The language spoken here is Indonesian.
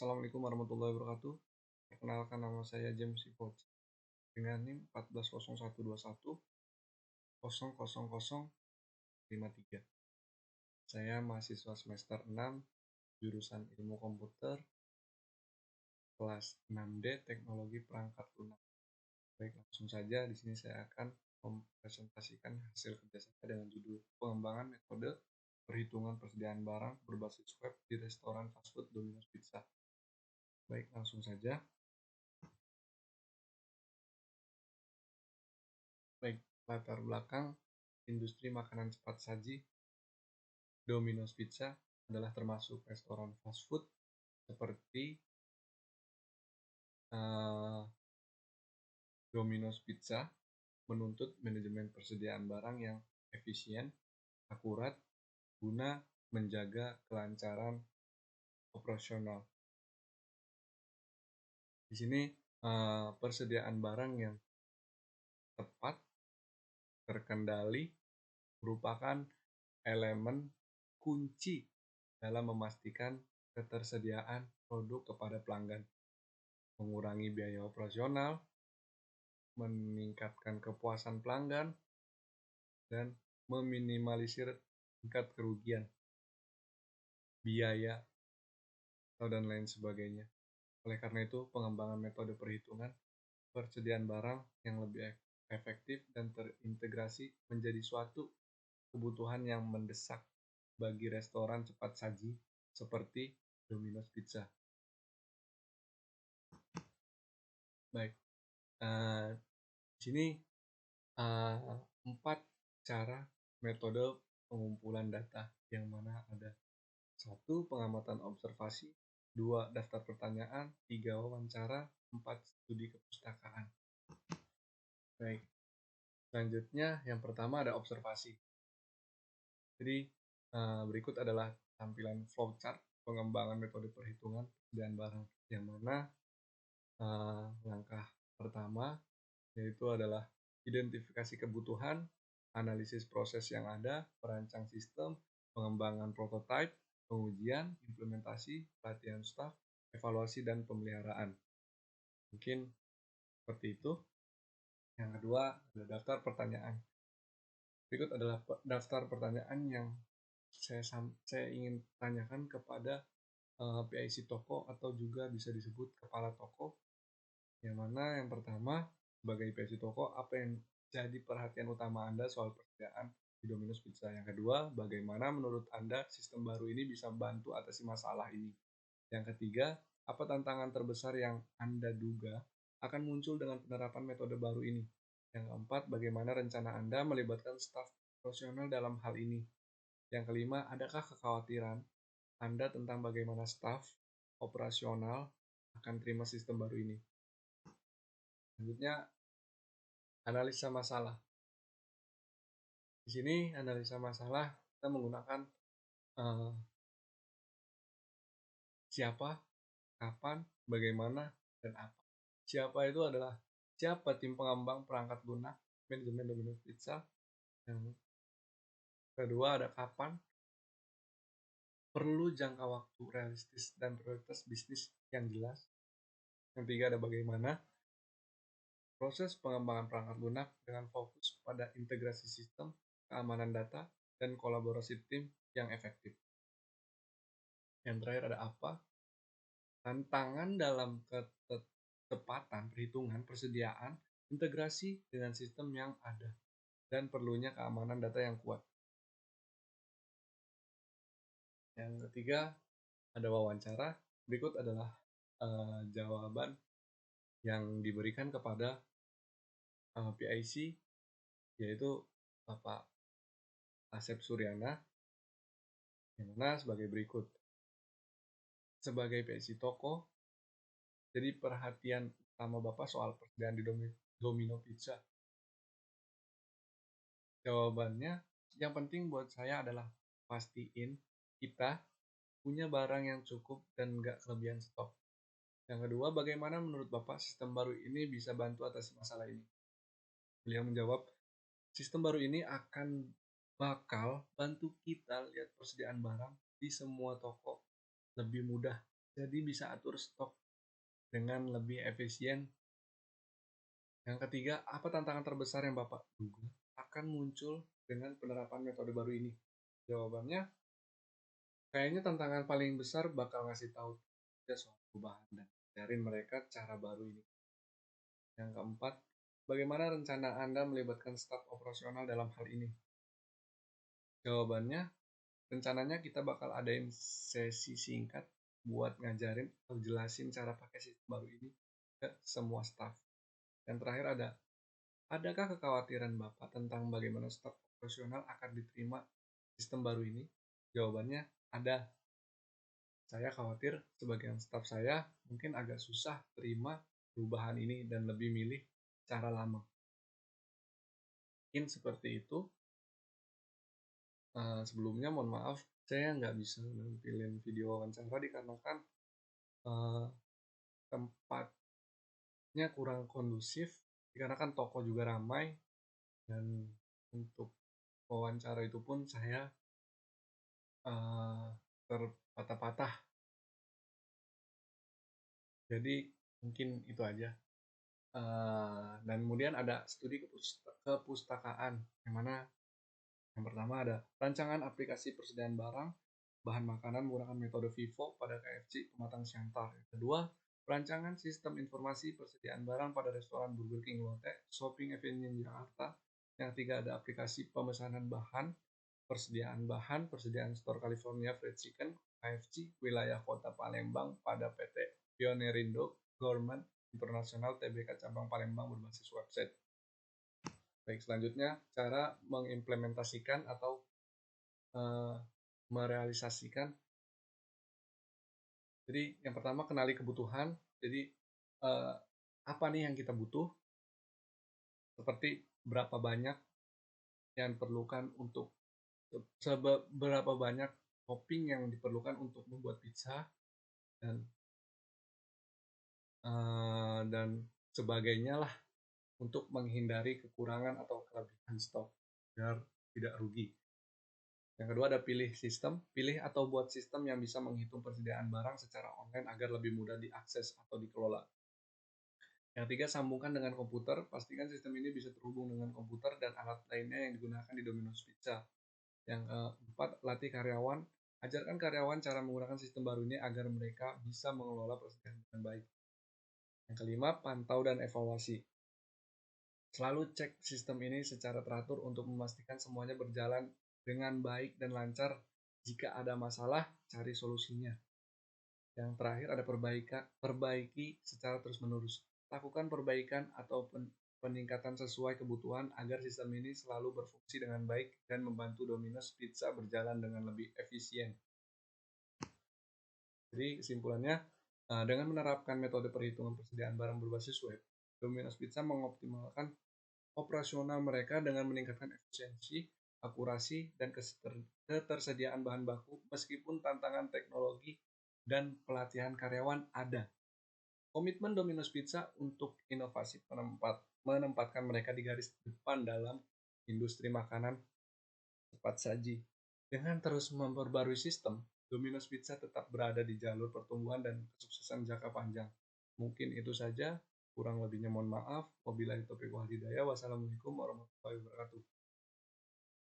Assalamualaikum warahmatullahi wabarakatuh. Perkenalkan, nama saya James Sipoci dengan NIM 140121 000053. Saya mahasiswa semester 6 jurusan Ilmu Komputer kelas 6D Teknologi Perangkat Lunak. Baik, langsung saja di sini saya akan mempresentasikan hasil kerja saya dengan judul pengembangan metode perhitungan persediaan barang berbasis web di restoran fast food Domino's Pizza. Baik, langsung saja. Baik, latar belakang industri makanan cepat saji Domino's Pizza adalah termasuk restoran fast food seperti Domino's Pizza menuntut manajemen persediaan barang yang efisien, akurat, guna menjaga kelancaran operasional. Di sini persediaan barang yang tepat, terkendali, merupakan elemen kunci dalam memastikan ketersediaan produk kepada pelanggan, mengurangi biaya operasional, meningkatkan kepuasan pelanggan, dan meminimalisir tingkat kerugian, biaya, dan lain sebagainya. Oleh karena itu, pengembangan metode perhitungan persediaan barang yang lebih efektif dan terintegrasi menjadi suatu kebutuhan yang mendesak bagi restoran cepat saji seperti Domino's Pizza. Baik, di sini 4 cara metode pengumpulan data, yang mana ada 1. Pengamatan observasi, 2. Daftar pertanyaan, 3. Wawancara, 4. Studi kepustakaan. Baik, selanjutnya yang pertama ada observasi. Jadi berikut adalah tampilan flowchart pengembangan metode perhitungan persediaan barang, yang mana langkah pertama yaitu adalah identifikasi kebutuhan, analisis proses yang ada, perancang sistem, pengembangan prototipe, pengujian, implementasi, pelatihan staf, evaluasi, dan pemeliharaan. Mungkin seperti itu. Yang kedua, ada daftar pertanyaan. Berikut adalah daftar pertanyaan yang saya ingin tanyakan kepada PIC toko atau juga bisa disebut kepala toko. Yang mana yang pertama, sebagai PIC toko, apa yang jadi perhatian utama Anda soal persediaan di Domino's Pizza? Yang kedua, bagaimana menurut Anda sistem baru ini bisa bantu atasi masalah ini? Yang ketiga, apa tantangan terbesar yang Anda duga akan muncul dengan penerapan metode baru ini? Yang keempat, bagaimana rencana Anda melibatkan staf profesional dalam hal ini? Yang kelima, adakah kekhawatiran Anda tentang bagaimana staf operasional akan terima sistem baru ini? Selanjutnya, analisa masalah. Di sini analisa masalah kita menggunakan siapa, kapan, bagaimana, dan apa. Siapa itu adalah siapa tim pengembang perangkat lunak manajemen Domino's Pizza. Yang kedua ada kapan, perlu jangka waktu realistis dan prioritas bisnis yang jelas. Yang ketiga ada bagaimana, proses pengembangan perangkat lunak dengan fokus pada integrasi sistem, keamanan data, dan kolaborasi tim yang efektif. Yang terakhir ada apa, tantangan dalam ketepatan perhitungan persediaan, integrasi dengan sistem yang ada, dan perlunya keamanan data yang kuat. Yang ketiga ada wawancara. Berikut adalah jawaban yang diberikan kepada PIC, yaitu Bapak Asep Suryana, yang mana sebagai berikut. Sebagai PIC toko, jadi perhatian utama Bapak soal persediaan di Domino Pizza. Jawabannya, yang penting buat saya adalah pastiin kita punya barang yang cukup dan nggak kelebihan stok. Yang kedua, bagaimana menurut Bapak sistem baru ini bisa bantu atasi masalah ini? Beliau menjawab, sistem baru ini bakal bantu kita lihat persediaan barang di semua toko lebih mudah jadi bisa atur stok dengan lebih efisien. Yang ketiga, apa tantangan terbesar yang Bapak duga akan muncul dengan penerapan metode baru ini? Jawabannya, kayaknya tantangan paling besar bakal ngasih tahu kita soal perubahan dan ajarin mereka cara baru ini. Yang keempat, bagaimana rencana Anda melibatkan staf operasional dalam hal ini? Jawabannya, rencananya kita bakal adain sesi singkat buat ngajarin atau jelasin cara pakai sistem baru ini ke semua staf. Yang terakhir adakah kekhawatiran Bapak tentang bagaimana staf operasional akan diterima sistem baru ini? Jawabannya ada. Saya khawatir sebagian staf saya mungkin agak susah terima perubahan ini dan lebih milih cara lama. Mungkin seperti itu. Sebelumnya mohon maaf, saya nggak bisa nampilin video wawancara dikarenakan tempatnya kurang kondusif, dikarenakan toko juga ramai, dan untuk wawancara itu pun saya terpatah-patah. Jadi mungkin itu aja. Dan kemudian ada studi kepustakaan, yang mana yang pertama ada rancangan aplikasi persediaan barang, bahan makanan menggunakan metode FIFO pada KFC Pematang Siantar. Yang kedua, rancangan sistem informasi persediaan barang pada restoran Burger King Lotte, Shopping Avenue Jakarta. Yang ketiga ada aplikasi pemesanan bahan, persediaan store California Fried Chicken, KFC, wilayah Kota Palembang pada PT Pionerindo Gourmet Internasional Tbk Cabang Palembang berbasis website. Baik, selanjutnya cara mengimplementasikan atau merealisasikan. Jadi yang pertama kenali kebutuhan. Jadi apa nih yang kita butuh? Seperti berapa banyak yang diperlukan untuk seberapa banyak topping yang diperlukan untuk membuat pizza dan sebagainya lah, untuk menghindari kekurangan atau kelebihan stok agar tidak rugi. Yang kedua ada pilih atau buat sistem yang bisa menghitung persediaan barang secara online agar lebih mudah diakses atau dikelola. Yang ketiga, sambungkan dengan komputer. Pastikan sistem ini bisa terhubung dengan komputer dan alat lainnya yang digunakan di Domino's Pizza. Yang keempat, latih karyawan. Ajarkan karyawan cara menggunakan sistem baru ini agar mereka bisa mengelola persediaan dengan baik. Yang kelima, pantau dan evaluasi. Selalu cek sistem ini secara teratur untuk memastikan semuanya berjalan dengan baik dan lancar. Jika ada masalah, cari solusinya. Yang terakhir ada perbaiki secara terus-menerus. Lakukan perbaikan atau peningkatan sesuai kebutuhan agar sistem ini selalu berfungsi dengan baik dan membantu Domino's Pizza berjalan dengan lebih efisien. Jadi kesimpulannya, dengan menerapkan metode perhitungan persediaan barang berbasis web, Domino's Pizza mengoptimalkan operasional mereka dengan meningkatkan efisiensi, akurasi, dan ketersediaan bahan baku meskipun tantangan teknologi dan pelatihan karyawan ada. Komitmen Domino's Pizza untuk inovasi menempatkan mereka di garis depan dalam industri makanan cepat saji. Dengan terus memperbarui sistem, Domino's Pizza tetap berada di jalur pertumbuhan dan kesuksesan jangka panjang. Mungkin itu saja, kurang lebihnya mohon maaf. Wabillahi taufiq wal hidayah. Wassalamualaikum warahmatullahi wabarakatuh.